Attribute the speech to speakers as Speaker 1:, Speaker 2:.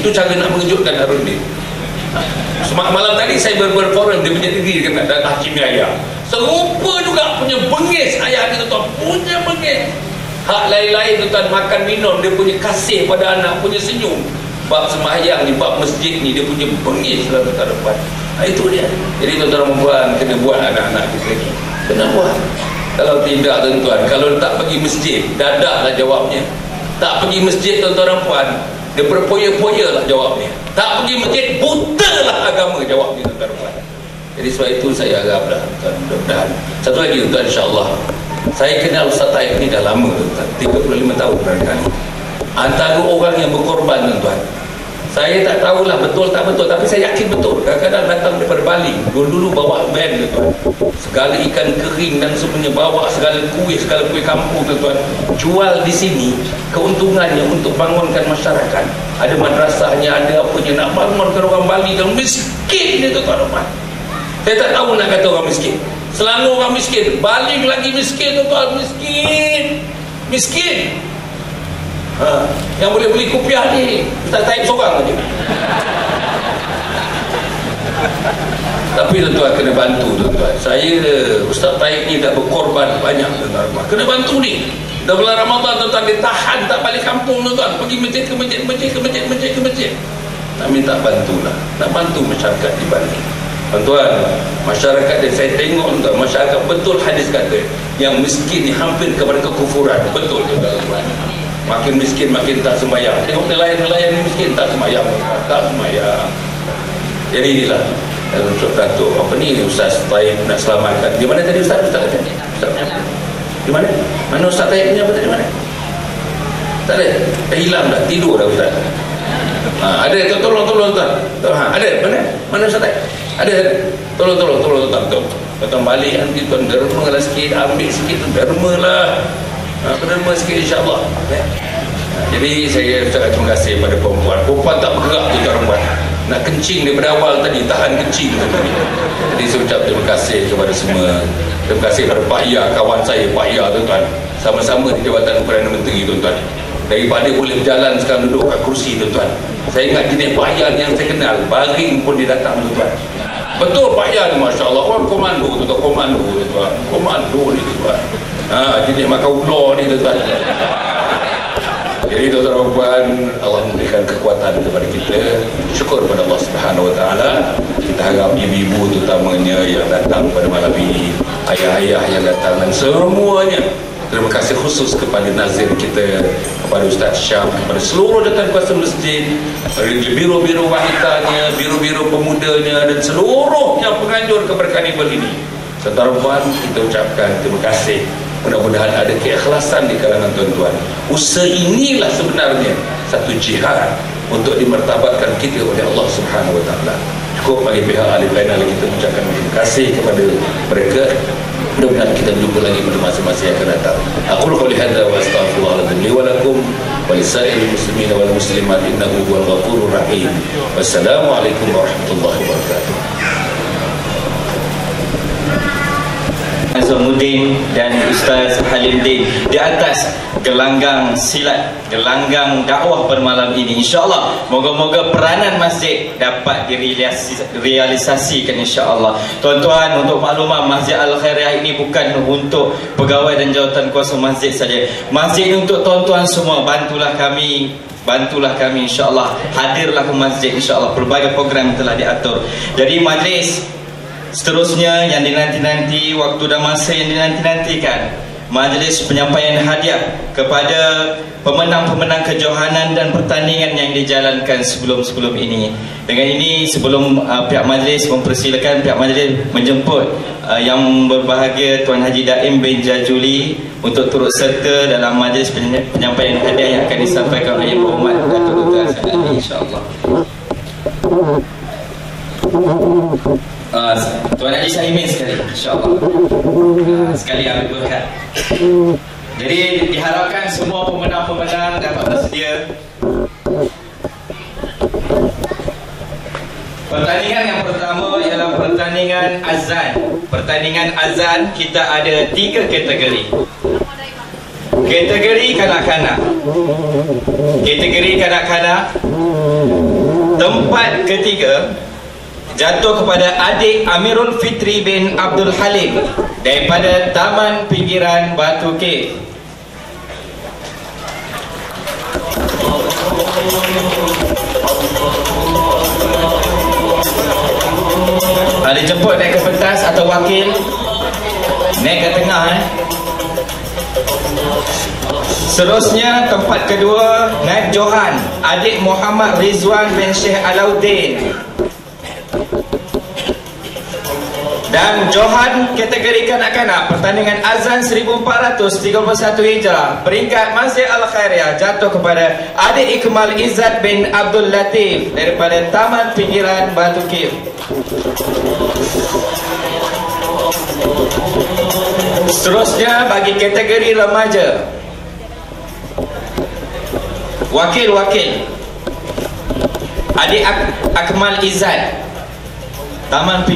Speaker 1: Itu cara nak mengejutkan Harudin. Malam tadi saya berforum di Masjid Negeri dengan Hakim Yahya. Serupa juga punya bengis ayah dia tuan, punya bengis. Hak lain-lain tuan, makan minum dia punya kasih pada anak, punya senyum. Bab sembahyang ni, bab masjid ni dia punya bengis lah tuan-tuan. Itu dia. Jadi tuan-tuan dan puan kena buat anak-anak kita ni. Kena buat. Kalau tidak tuan-tuan, kalau tak pergi masjid, dadaklah jawabnya. Tak pergi masjid tuan-tuan dan puan, dia berpoya-poya lah jawabnya. Tak pergi masjid, buta lah agama jawabnya tuan-tuan dan puan. Jadi sebab itu saya haraplah mudah-mudahan. Satu lagi tuan, insyaAllah saya kenal Ustaz Taib ni dah lama tuan, 35 tahun barangkali. Antara orang yang berkorban tuan, saya tak tahulah betul tak betul, tapi saya yakin betul. Kadang-kadang datang daripada Bali, dulu bawa van tuan, segala ikan kering dan semuanya, bawa segala kuih kampung tuan, jual di sini. Keuntungannya untuk bangunkan masyarakat, ada madrasahnya, ada apanya, nak bangunkan orang Bali yang miskin ni tuan. Saya tak tahu nak kata orang miskin. Selangor orang miskin, Bali lagi miskin tuan, miskin. Yang boleh beli kopiah ni Ustaz Taib seorang saja. Tapi tuan-tuan kena bantu tuan-tuan. Saya Ustaz Taib ni dah berkorban banyak tuan-tuan. Kena bantu ni. Dah bulan Ramadan tuan-tuan, dia tahan tak balik kampung tuan-tuan, pergi masjid ke masjid. Nak minta bantulah, nak bantu masyarakat di Bali. Tuan-tuan, masyarakat yang saya tengok tuan, masyarakat betul hadis kata yang miskin ni hampir kepada kekufuran. Betul tuan-tuan. Makin miskin makin tak sembahyang. Tengok nelayan ni miskin, tak sembahyang. Jadi inilah untuk Datuk apa ni, Ustaz Taib nak selamatkan. Di mana tadi Ustaz kata? Di mana? Mana Ustaz Taib punya apa tadi, mana? Tak ada. Dah hilang dah, tidur dah Ustaz. Ada, tolong tuan. Ada, mana Ustaz Taib? Ada. Tolong tuan. Tuan balik nanti tuan derma lah sikit, ambil sikit tu derma lah. Derma sikit insya-Allah. Jadi saya ucapkan terima kasih kepada perempuan tak bergerak tu tuan-tuan. Nak kencing daripada awal tadi, tahan kencing tadi. Jadi saya ucap terima kasih kepada semua. Terima kasih kepada Pak Ya, kawan saya Pak Ya tuan-tuan. Sama-sama di Jabatan Perdana Menteri tuan-tuan. Daripada boleh berjalan sekarang duduk kat kursi tuan-tuan. Saya ingat jenis Pak Ya yang saya kenal, baring pun dia datang tuan-tuan. Betul Pak Ya ni, masya-Allah, orang komando tuan-tuan, komando ni tuan. Jenis makan ular ni tuan-tuan. Jadi tuan-tuan, Allah memberikan kekuatan kepada kita. Syukur kepada Allah Subhanahu Wa Taala. Kita harap ibu-ibu terutamanya yang datang pada malam ini, ayah-ayah yang datang dan semuanya. Terima kasih khusus kepada Nazir kita, kepada Ustaz Syam, kepada seluruh datang kuasa masjid, biru-biru wanitanya, biru-biru pemudanya dan seluruhnya penganjur kepada karnival ini. Tuan-tuan, kita ucapkan terima kasih. Mudah-mudahan ada keikhlasan di kalangan tuan-tuan. Usaha inilah sebenarnya satu jihad untuk dimartabatkan kita oleh Allah Subhanahu Wa Taala. Cukup bagi pihak ahli panel kita ucapkan terima kasih kepada mereka. Mudah-mudahan kita berjumpa lagi pada masa-masa yang akan datang. Aqulu qouli hadza wa astaghfirullahaladzim li wa lakum wa lisa'iril muslimin wal muslimat innahu huwal ghafurur rahim. Wassalamualaikum warahmatullahi wabarakatuh.
Speaker 2: Azamuddin dan Ustaz Halimdin di atas gelanggang silat, gelanggang dakwah pada malam ini. InsyaAllah moga-moga peranan masjid dapat direalisasikan insyaAllah. Tuan-tuan, untuk makluman, Masjid Al-Khairiyah ini bukan untuk pegawai dan jawatan kuasa masjid saja. Masjid untuk tuan-tuan semua. Bantulah kami insyaAllah. Hadirlah ke masjid insyaAllah. Pelbagai program telah diatur. Jadi majlis seterusnya yang dinanti-nanti, waktu dan masa yang dinanti-nantikan, majlis penyampaian hadiah kepada pemenang-pemenang kejohanan dan pertandingan yang dijalankan sebelum-sebelum ini. Dengan ini, sebelum pihak majlis mempersilakan pihak majlis menjemput yang berbahagia Tuan Haji Daim bin Jajuli untuk turut serta dalam majlis penyampaian hadiah yang akan disampaikan oleh Yang Berhormat Datuk Dr. Hasan Ali, insya-Allah. Tuan Haji Sahimin sekali, insyaAllah sekali ambil berkat. Jadi diharapkan semua pemenang-pemenang dapat bersedia. Pertandingan yang pertama ialah pertandingan azan. Pertandingan azan kita ada 3 kategori. Kategori kanak-kanak. Kategori kanak-kanak Tempat ketiga jatuh kepada adik Amirul Fitri bin Abdul Halim daripada Taman Pinggiran Batu Cave. Ada jemput naik ke pentas atau wakil naik ke tengah. Seterusnya tempat kedua Naib Johan, adik Muhammad Rizwan bin Syekh Alauddin. Dan Johan kategori kanak-kanak pertandingan azan 1431 Hijrah, peringkat Masjid Al-Khairiyah jatuh kepada adik Ikmal Izzat bin Abdul Latif daripada Taman Pinggiran Batu Cave. Seterusnya bagi kategori remaja, wakil adik Akmal Izzat, Taman